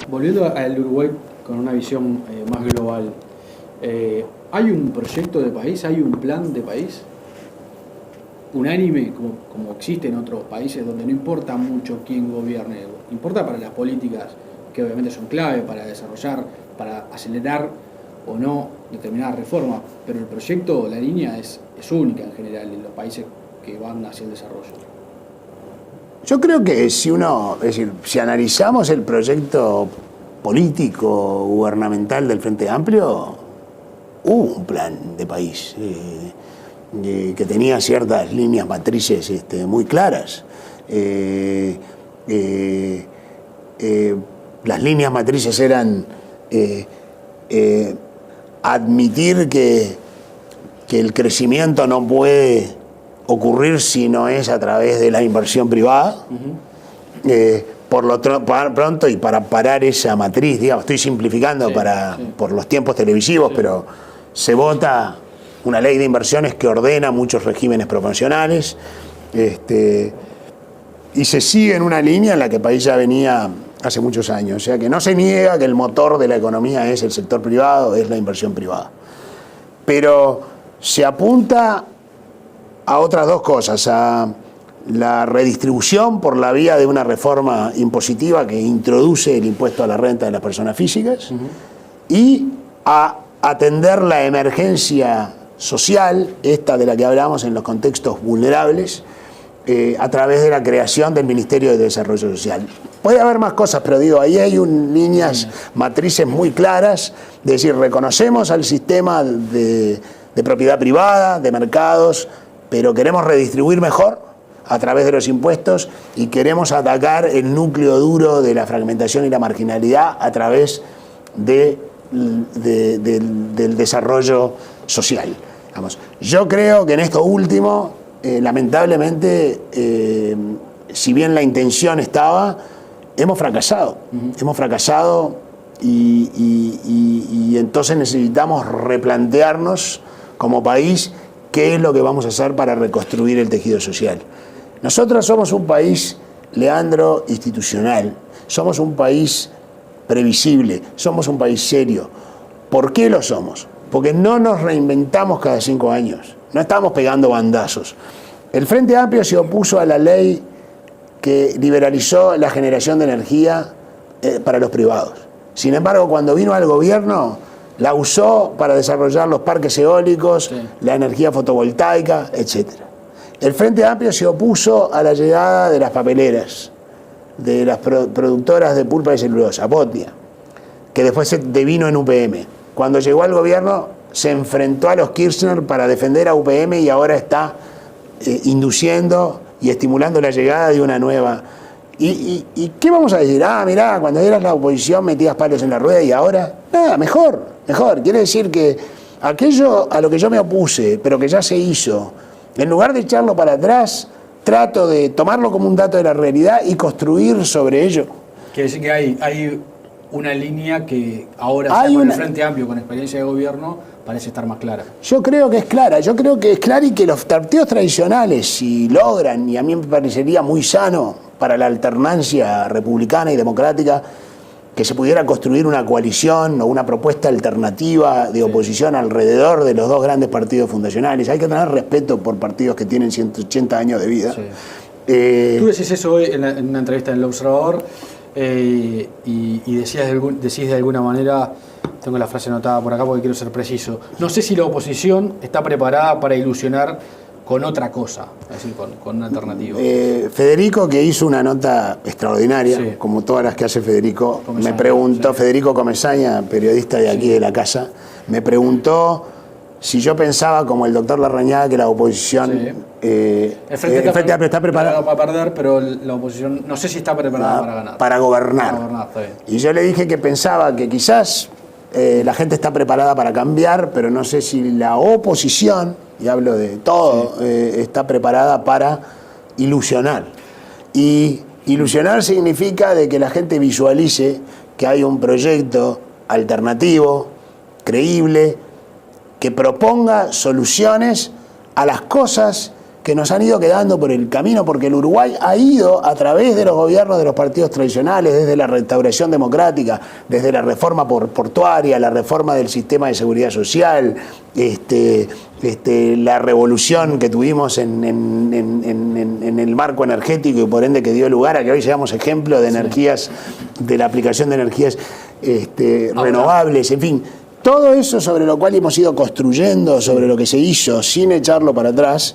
Volviendo al Uruguay con una visión más global, ¿hay un proyecto de país, hay un plan de país unánime como existe en otros países donde no importa mucho quién gobierne? Importa para las políticas que obviamente son clave para desarrollar, para acelerar o no determinadas reformas, pero el proyecto, la línea es única en general en los países que van hacia el desarrollo. Yo creo que si analizamos el proyecto político gubernamental del Frente Amplio, hubo un plan de país que tenía ciertas líneas matrices muy claras. Las líneas matrices eran admitir que el crecimiento no puede ocurrir si no es a través de la inversión privada. Por lo pronto, y para parar esa matriz, digamos, estoy simplificando por los tiempos televisivos, pero se vota una ley de inversiones que ordena muchos regímenes proporcionales, y se sigue en una línea en la que el país ya venía hace muchos años. O sea que no se niega que el motor de la economía es el sector privado, es la inversión privada. Pero se apunta a otras dos cosas, a la redistribución por la vía de una reforma impositiva que introduce el impuesto a la renta de las personas físicas, y a atender la emergencia social, esta de la que hablamos en los contextos vulnerables, a través de la creación del Ministerio de Desarrollo Social. Puede haber más cosas, pero digo, ahí hay líneas matrices muy claras, de decir, reconocemos al sistema de propiedad privada, de mercados, pero queremos redistribuir mejor a través de los impuestos y queremos atacar el núcleo duro de la fragmentación y la marginalidad a través del desarrollo social. Vamos, yo creo que en esto último, lamentablemente, si bien la intención estaba, hemos fracasado. Hemos fracasado y entonces necesitamos replantearnos como país qué es lo que vamos a hacer para reconstruir el tejido social. Nosotros somos un país, Leandro, institucional. Somos un país previsible, somos un país serio. ¿Por qué lo somos? Porque no nos reinventamos cada 5 años. No estamos pegando bandazos. El Frente Amplio se opuso a la ley que liberalizó la generación de energía para los privados. Sin embargo, cuando vino al gobierno, la usó para desarrollar los parques eólicos, la energía fotovoltaica, etc. El Frente Amplio se opuso a la llegada de las papeleras, de las productoras de pulpa y celulosa, Botnia, que después se devino en UPM. Cuando llegó al gobierno, se enfrentó a los Kirchner para defender a UPM y ahora está induciendo y estimulando la llegada de una nueva. ¿Y qué vamos a decir? Mirá, cuando eras la oposición metías palos en la rueda y ahora, nada, mejor. Quiere decir que aquello a lo que yo me opuse, pero que ya se hizo, en lugar de echarlo para atrás, trato de tomarlo como un dato de la realidad y construir sobre ello. Quiere decir que hay una línea que ahora, con el Frente Amplio, con experiencia de gobierno, parece estar más clara. Yo creo que es clara, y que los partidos tradicionales, si logran, y a mí me parecería muy sano para la alternancia republicana y democrática, que se pudiera construir una coalición o una propuesta alternativa de oposición alrededor de los dos grandes partidos fundacionales. Hay que tener respeto por partidos que tienen 180 años de vida. Tú decís eso hoy en una entrevista en El Observador, y decís de alguna manera, tengo la frase anotada por acá porque quiero ser preciso, no sé si la oposición está preparada para ilusionar con otra cosa, es decir, con una alternativa. Federico, que hizo una nota extraordinaria, como todas las que hace Federico, Comesaña, me preguntó, Federico Comesaña, periodista de aquí de la casa, me preguntó si yo pensaba, como el doctor Larrañaga, que la oposición... el Frente Amplio está preparado para perder, pero la oposición no sé si está preparada para ganar. Para gobernar. Está bien. Y yo le dije que pensaba que quizás la gente está preparada para cambiar, pero no sé si la oposición, y hablo de todo, está preparada para ilusionar. Y ilusionar significa de que la gente visualice que hay un proyecto alternativo, creíble, que proponga soluciones a las cosas que nos han ido quedando por el camino, porque el Uruguay ha ido a través de los gobiernos de los partidos tradicionales, desde la restauración democrática, desde la reforma portuaria, la reforma del sistema de seguridad social, la revolución que tuvimos en el marco energético y por ende que dio lugar a que hoy seamos ejemplo de energías, de la aplicación de energías renovables, en fin. Todo eso sobre lo cual hemos ido construyendo, sobre lo que se hizo sin echarlo para atrás,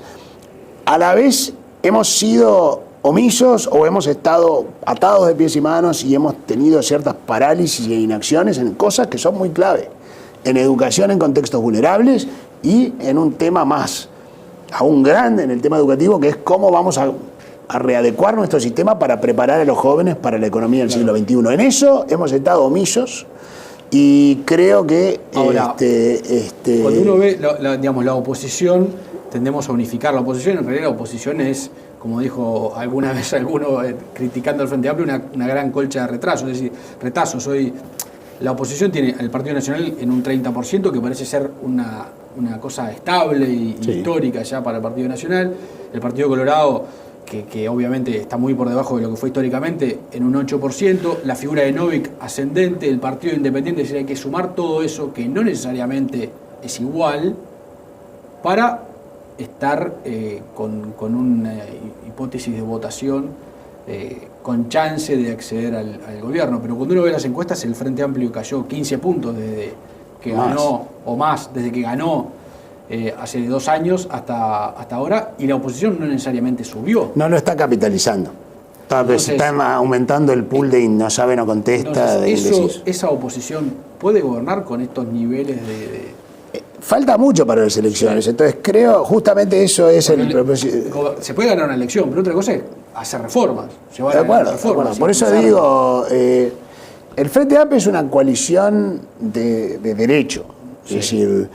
a la vez hemos sido omisos o hemos estado atados de pies y manos y hemos tenido ciertas parálisis e inacciones en cosas que son muy clave. En educación en contextos vulnerables y en un tema más aún grande en el tema educativo, que es cómo vamos a readecuar nuestro sistema para preparar a los jóvenes para la economía del siglo XXI. En eso hemos estado omisos y creo que... Ahora, cuando uno ve la oposición, tendemos a unificar la oposición. En realidad la oposición es, como dijo alguna vez alguno criticando al Frente Amplio, una gran colcha de retraso. Es decir, retazos. Hoy la oposición tiene al Partido Nacional en un 30%, que parece ser una cosa estable y histórica ya para el Partido Nacional. El Partido Colorado, que obviamente está muy por debajo de lo que fue históricamente, en un 8%. La figura de Novik ascendente, el Partido Independiente, es decir, hay que sumar todo eso, que no necesariamente es igual, para estar con una hipótesis de votación con chance de acceder al gobierno. Pero cuando uno ve las encuestas, el Frente Amplio cayó 15 puntos desde que ganó, o más, desde que ganó hace 2 años hasta ahora, y la oposición no necesariamente subió. No lo está capitalizando. Está aumentando el pool de no sabe, no contesta. Entonces, ¿esa oposición puede gobernar con estos niveles de...? Falta mucho para las elecciones, entonces creo justamente eso es el propósito. Se puede ganar una elección, pero otra cosa es hacer reformas. De acuerdo. Por eso digo, el Frente Amplio es una coalición de derecho, es decir,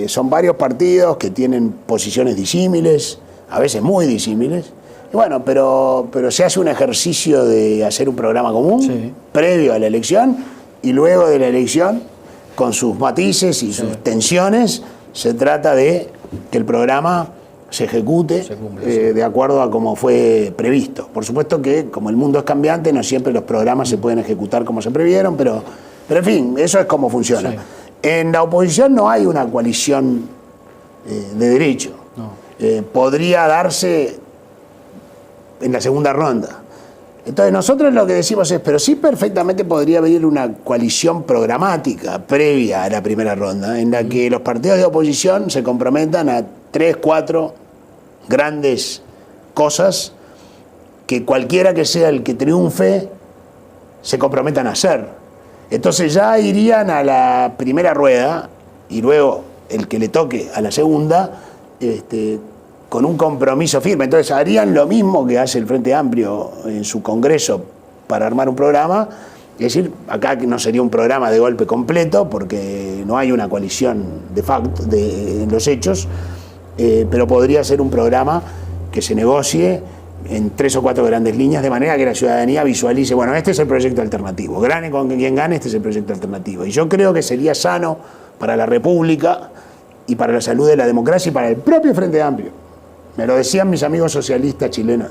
son varios partidos que tienen posiciones disímiles, a veces muy disímiles, y bueno, pero se hace un ejercicio de hacer un programa común previo a la elección, y luego de la elección, con sus matices y sus tensiones, se trata de que el programa se ejecute de acuerdo a como fue previsto. Por supuesto que, como el mundo es cambiante, no siempre los programas se pueden ejecutar como se previeron, pero en fin, eso es como funciona. En la oposición no hay una coalición de derecho. Podría darse en la segunda ronda. Entonces nosotros lo que decimos es, pero sí perfectamente podría venir una coalición programática previa a la primera ronda, en la que los partidos de oposición se comprometan a 3, 4 grandes cosas que cualquiera que sea el que triunfe se comprometan a hacer. Entonces ya irían a la primera rueda y luego el que le toque a la segunda, con un compromiso firme. Entonces harían lo mismo que hace el Frente Amplio en su Congreso para armar un programa. Es decir, acá no sería un programa de golpe completo porque no hay una coalición de facto en los hechos, pero podría ser un programa que se negocie en 3 o 4 grandes líneas, de manera que la ciudadanía visualice, bueno, este es el proyecto alternativo, gane con quien gane, este es el proyecto alternativo. Y yo creo que sería sano para la República y para la salud de la democracia y para el propio Frente Amplio. Me lo decían mis amigos socialistas chilenos.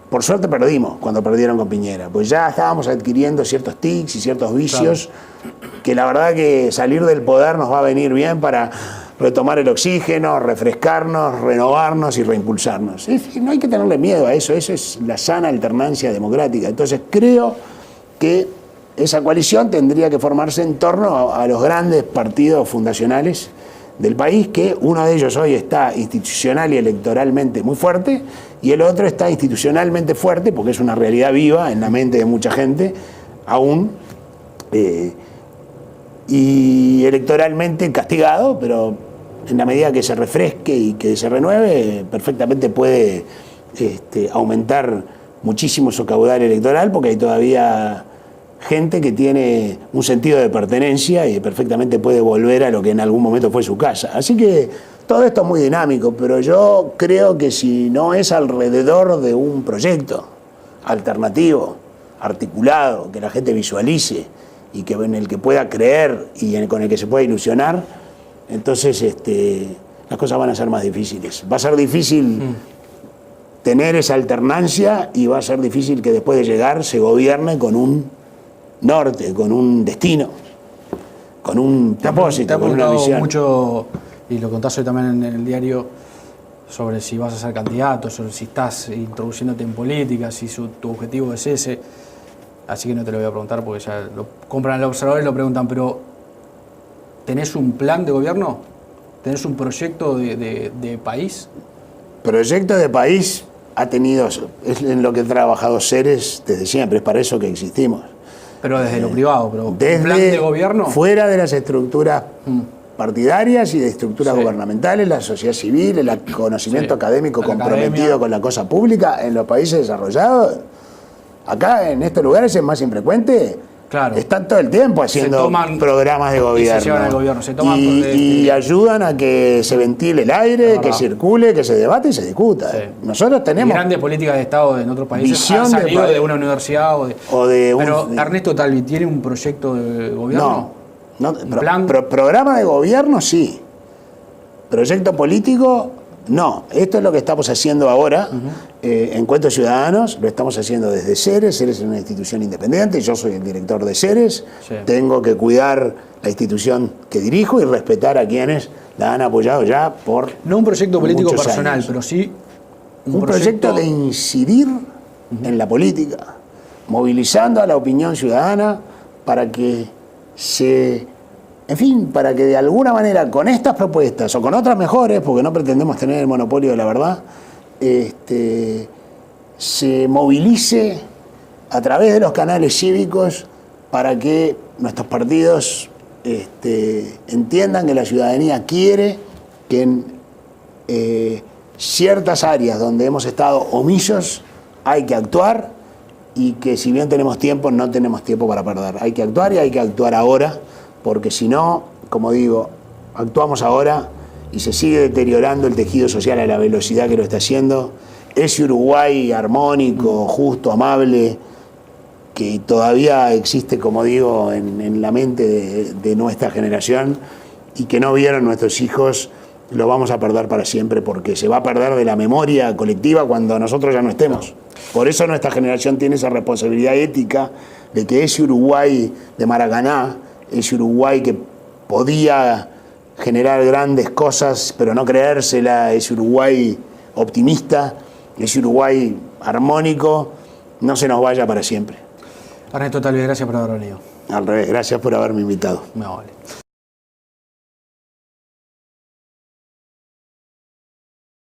Por suerte perdimos cuando perdieron con Piñera, pues ya estábamos adquiriendo ciertos tics y ciertos vicios, que la verdad que salir del poder nos va a venir bien para retomar el oxígeno, refrescarnos, renovarnos y reimpulsarnos. No hay que tenerle miedo a eso es la sana alternancia democrática. Entonces creo que esa coalición tendría que formarse en torno a los grandes partidos fundacionales del país, que uno de ellos hoy está institucional y electoralmente muy fuerte, y el otro está institucionalmente fuerte, porque es una realidad viva en la mente de mucha gente, aún, y electoralmente castigado, pero en la medida que se refresque y que se renueve, perfectamente puede aumentar muchísimo su caudal electoral, porque hay todavía gente que tiene un sentido de pertenencia y perfectamente puede volver a lo que en algún momento fue su casa. Así que todo esto es muy dinámico, pero yo creo que si no es alrededor de un proyecto alternativo, articulado, que la gente visualice y que en el que pueda creer y con el que se pueda ilusionar, entonces las cosas van a ser más difíciles. Va a ser difícil tener esa alternancia y va a ser difícil que después de llegar se gobierne con un norte, con un destino, con un propósito, con una misión. Mucho, y lo contás hoy también en el diario, sobre si vas a ser candidato, sobre si estás introduciéndote en política, si tu objetivo es ese. Así que no te lo voy a preguntar porque ya lo compran al observador y lo preguntan, pero ¿tenés un plan de gobierno? ¿Tenés un proyecto de país? Proyecto de país ha tenido, es en lo que he trabajado Ceres desde siempre, es para eso que existimos. Pero desde lo privado, pero desde ¿un plan de gobierno? Fuera de las estructuras partidarias y de estructuras gubernamentales, la sociedad civil, el conocimiento académico comprometido con la cosa pública en los países desarrollados. Acá en estos lugares es más infrecuente. Claro. Están todo el tiempo haciendo programas de gobierno. Se llevan al gobierno. Y ayudan a que se ventile el aire, que circule, que se debate y se discuta. Sí. Nosotros tenemos... grandes políticas de Estado en otros países han salido de una universidad Pero Ernesto Talvi, ¿tiene un proyecto de gobierno? No, programa de gobierno sí. Proyecto político no. Esto es lo que estamos haciendo ahora. Encuentros Ciudadanos lo estamos haciendo desde Ceres. Ceres es una institución independiente, yo soy el director de Ceres. Tengo que cuidar la institución que dirijo y respetar a quienes la han apoyado ya por no un proyecto político personal, años. Pero sí un proyecto de incidir en la política, movilizando a la opinión ciudadana para que para que de alguna manera con estas propuestas o con otras mejores, porque no pretendemos tener el monopolio de la verdad, se movilice a través de los canales cívicos para que nuestros partidos entiendan que la ciudadanía quiere que en ciertas áreas donde hemos estado omisos hay que actuar y que si bien tenemos tiempo, no tenemos tiempo para perder. Hay que actuar y hay que actuar ahora, porque si no, como digo, actuamos ahora y se sigue deteriorando el tejido social a la velocidad que lo está haciendo. Ese Uruguay armónico, justo, amable, que todavía existe, como digo, en la mente de nuestra generación y que no vieron nuestros hijos, lo vamos a perder para siempre, porque se va a perder de la memoria colectiva cuando nosotros ya no estemos. Por eso nuestra generación tiene esa responsabilidad ética de que ese Uruguay de Maracaná, ese Uruguay que podía generar grandes cosas, pero no creérsela, ese Uruguay optimista, ese Uruguay armónico, no se nos vaya para siempre. Ernesto Talvi, gracias por haber venido. Al revés, gracias por haberme invitado. Me vale.